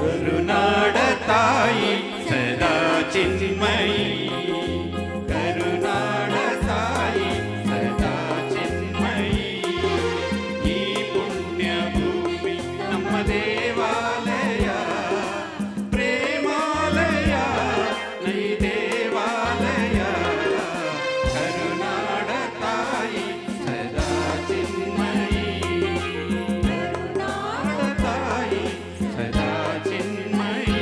ಕರುನಾಡ ತಾಯಿ ಸದಾ ಚಿನ್ಮಯಿ, ಕರುನಾಡ ತಾಯಿ ಸದಾ ಚಿನ್ಮಯಿ. ಈ ಪುಣ್ಯ ಭೂಮಿ ನಮ್ಮ ದೇವಾಲಯ, ಪ್ರೇಮಾಲಯ ನೈ ದೇವಾಲಯ. ಕರುನಾಡ ತಾಯಿ ಸದಾ ಚಿನ್ಮಯಿ, ಕರುನಾಡ ತಾಯಿ ಸದಾ ಚಿನ್ಮಯಿ.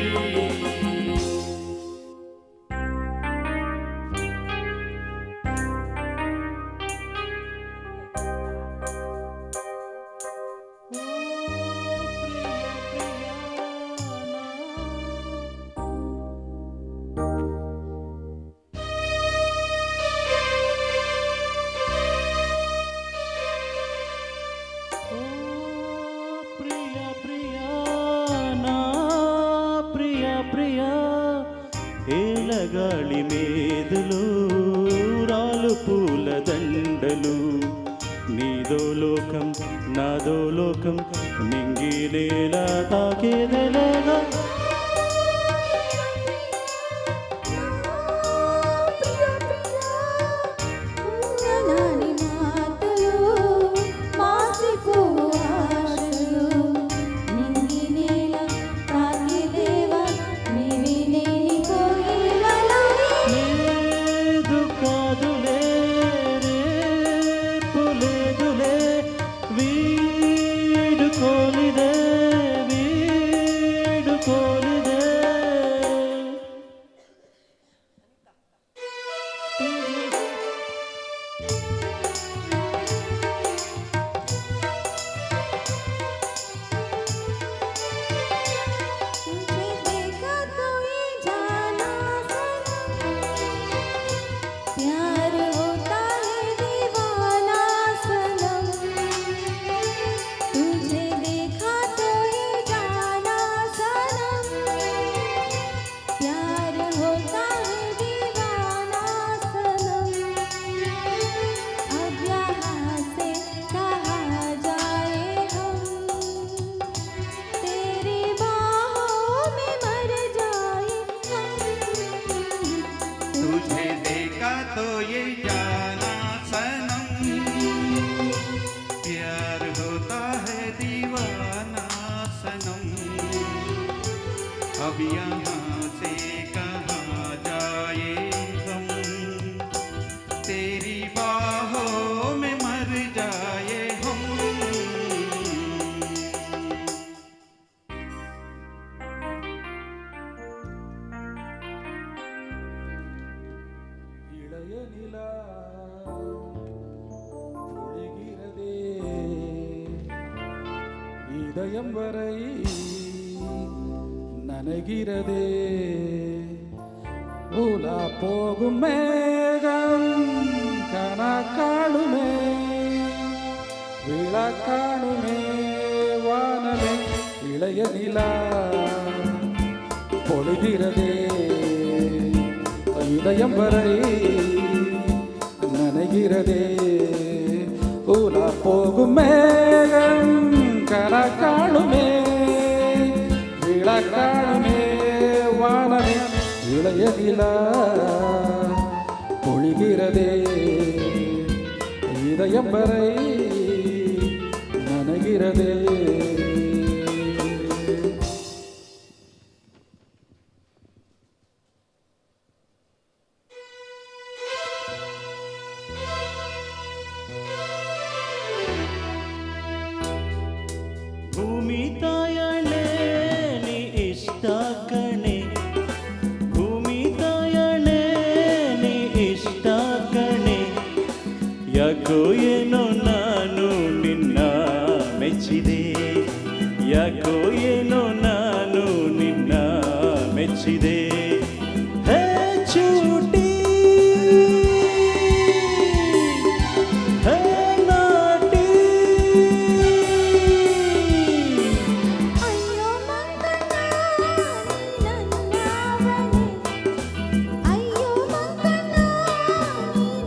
ఏలగాళి మేదులు రాలు పూల దండలు, నీదో లోకం నాదో లోకం నింగిలేలా తాకేదెలాగా. तुझे देखा तो ये जाना सनम, प्यार होता है दीवाना सनम. अब यहाँ से कहाँ जाए हम, तेरी बाहों में मर जाए हम. ಇಳೆಯನಿಲ ஒழுகிறதே இதயம் வரை நனைகிறதே. உலா போகும் மேகம் கனக்காணுமே, விளக்காணுமே வானமே. இளைய நிலா பொழுகிறதே இதயம் வரை நனைகிறதே. உலா போகும் மேகம் கனக்காணுமே, விளக்காணுமே வானமே. இளைய நிலா பொழிகிறதே இதயம் வரை நனைகிறதே. ಭೂಮಿ ತಾಯಳೆ ನೀ ಇಷ್ಟ ಕಣೆ, ಭೂಮಿ ತಾಯಳೆ ನೀ ಇಷ್ಟ ಕಣೆ. ಯಾಕೋ ಏನೋ ನಾನು ನಿನ್ನ ಮೆಚ್ಚಿದೆ, ಯಾಕೋ ಏನೋ ನಾನು ನಿನ್ನ ಮೆಚ್ಚಿದೆ. ಹೇ ಚೂಟಿ ಹೇ ನಾಟಿ, ಅಯ್ಯೋ ಮಂಗನ ನನ್ನವನೇ, ಅಯ್ಯೋ ಮಂಗನ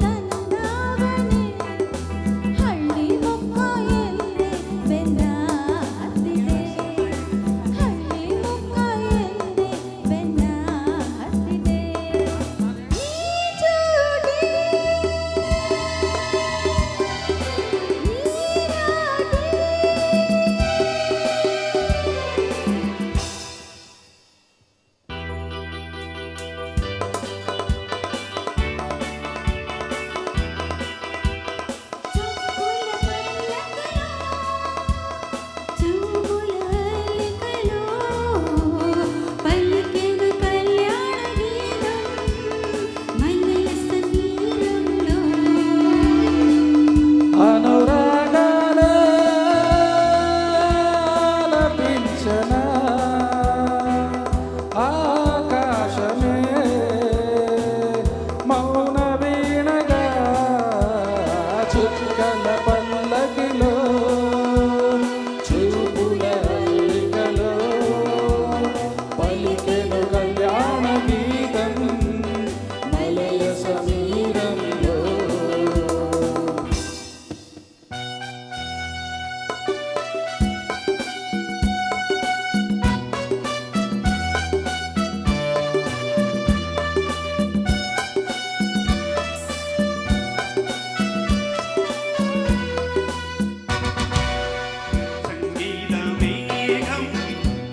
ನನ್ನವನೇ. ಹಳ್ಳಿ ಮೊಕ್ಕ ಎಲ್ಲಿ ಬೆಂದಾತಿದೆ, చుక్కల పల్లకిలో చూపుల అల్లికలో పలికెను కళ్యాణ గీతం మలయ సమీరంలో. സംഗീതമേഘം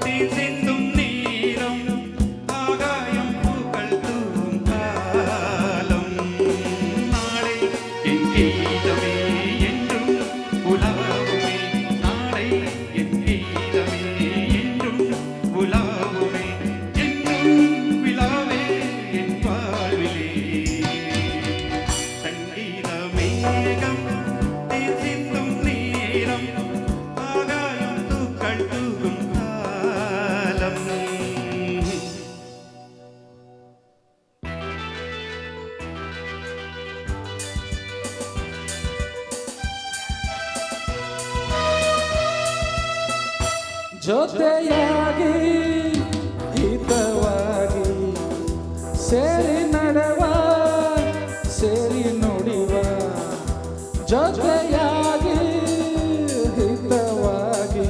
തീർച്ചെത്തും നേരം ആകായം പൂക്കൾ തൂവും കാലം നാളെ എൻ ഗീതമേ എന്നും ഉലാവുമേ നാളെ എൻ ഗീതമേ എന്നും ഉലാവുമേ എന്നും വിളാവേ എൻ വാഴ്വിലേ സംഗീതമേഘം തീർച്ചെത്തും നേരം ആകായം പൂക്കൾ തൂകും കാലം. ಜೊತೆಯಾಗಿ ಹಿತವಾಗಿ ಸೇರಿ ನಡೆವ ಸೇರಿ ನುಡಿವ ಜೊತೆಯಾಗಿ ಹಿತವಾಗಿ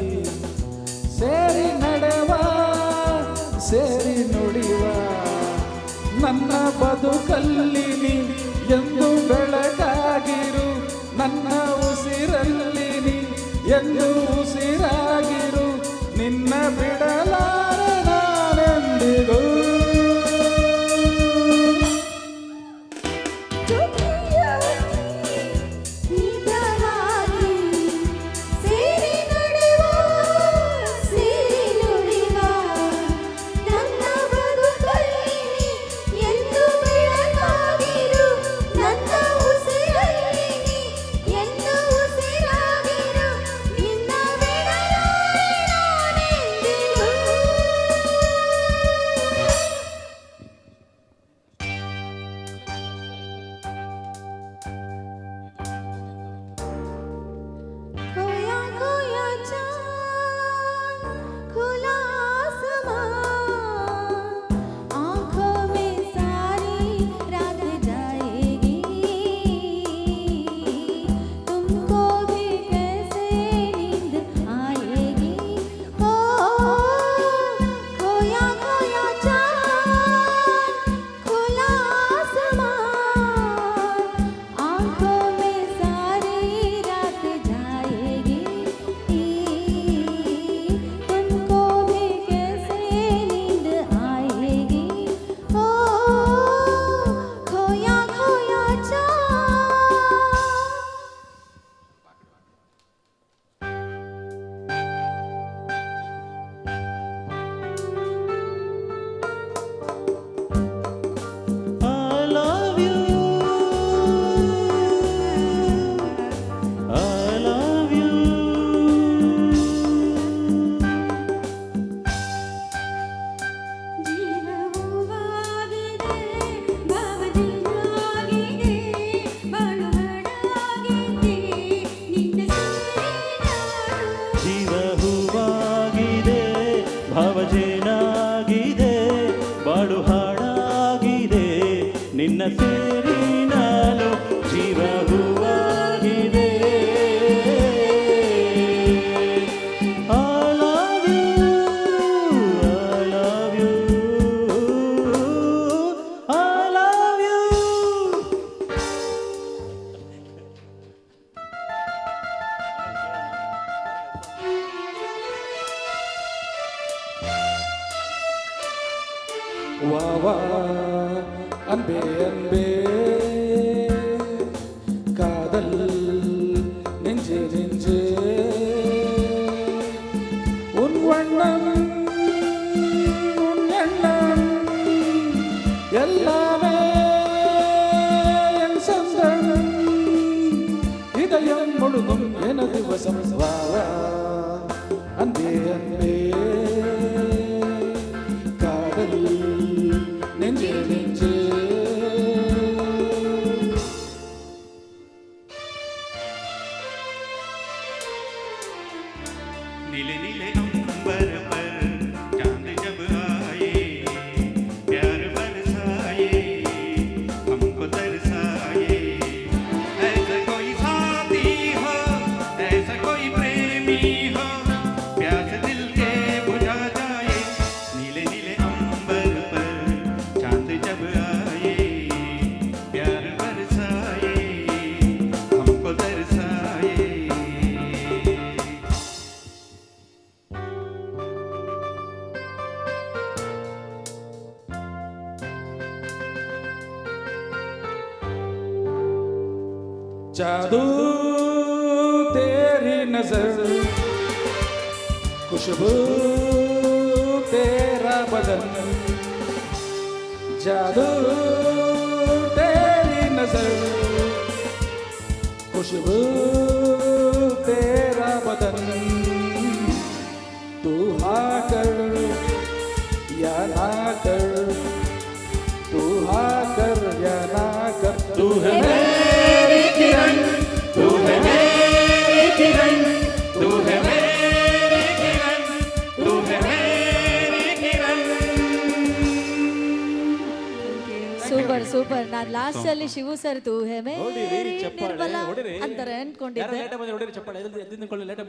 ಸೇರಿ ನಡೆವ ಸೇರಿ ನುಡಿವ ನನ್ನ ಬದುಕಲ್ಲಿ ನೀ ಎಂದು ಬೆಳಕಾಗಿರು ನನ್ನ ಉಸಿರಲ್ಲಿ ನೀ ಎಂದು ಉಸಿರಾಗಿರು ನಿನ್ನ ಬಿಡಲಾರೆ ನಾನೆಂದಿಗೂ. ಹಿತವಾಗಿ ಸೇರಿ ನಡೆವ ಸೇರಿ ನುಡಿವ ನನ್ನ ಬದುಕಲ್ಲಿ ಎಂದು ಬೆಳಕಾಗಿರು ನನ್ನ ಉಸಿರಲ್ಲಿ ಎಂದು ಉಸಿರಾಗಿರು ನಿನ್ನ ಬಿಡಲಾರೆ ನಾನೆಂದಿಗೂ. खोया खोया चाँद खुला आसमां आँखों में सारी रात जाएगी तुमको भी कैसे नींद आएगी. ओ खोया खोया चाँद खुला आसमां आँखों में सारी रात जाएगी तुमको भी कैसे नींद आएगी. ओ खोया खोया चाँद. I love you. I love you. ಜೀವವಾಗಿದೆ ಭಾವದಿಂದಾಗಿದೆ ಬಾಳು ಹಾಡಾಗಿದೆ ನಿನ್ನ ಸೇರಿನಾಡು. ಜೀವ ಹೂವಾಗಿದೆ ಭಾವಜೇನಾಗಿದೆ ಬಾಳು ಹಾಡಾಗಿದೆ ನಿನ್ನ ಸೇರಿ ನಾನು ಜೀವ ಹೂವಾಗಿದೆ. I love you, I love you, I love you. வா வா அன்பே அன்பே காதல் நெஞ்சே நெஞ்சே உன் வண்ணம் உன் எண்ணம் எல்லாமே என் சொந்தம் இதயம் முழுதும் எனது வசம். வா வா அன்பே அன்பே காதல் நெஞ்சே நெஞ்சே नीले नीले अंबर पर चांद जब आए प्यार बरसाए हमको तरसाए ऐसा कोई साथी हो ऐसा कोई प्रेमी हो प्यास दिल के बुझा जाए नीले नीले अंबर पर चांद जब आए प्यार बरसाए हमको तरसाए जादू तेरी नजर खुशबू तेरा बदन जादू तेरी नजर खुशबू तेरा बदन तू हाँ कर या ना कर तू हाँ कर या ना कर तू है मेरी किरण तू है मेरी किरण तू है मेरी किरण तू है मेरी किरण ಸೂಪರ್ ಸೂಪರ್ ನಾನು ಲಾಸ್ಟ್ ಅಲ್ಲಿ ಶಿವು ಸರ್ ತೂ ಹೇ ಹೊಡಿರಿ ಮೇರಿ ಚಪ್ಪಾಳೆ ನಿರ್ಮಲ ಹೊಡಿರಿ ಅಂತಾರೆ ಯಾರು ಅನ್ಕೊಂಡಿದ್ದೆ ಲೇಟ್ ಬಂದ್ರೆ ಹೊಡಿರಿ ಚಪ್ಪಾಳೆ ಎದ್ದು ನಿಂತ್ಕೊಳ್ಳಿ ಲೇಟ್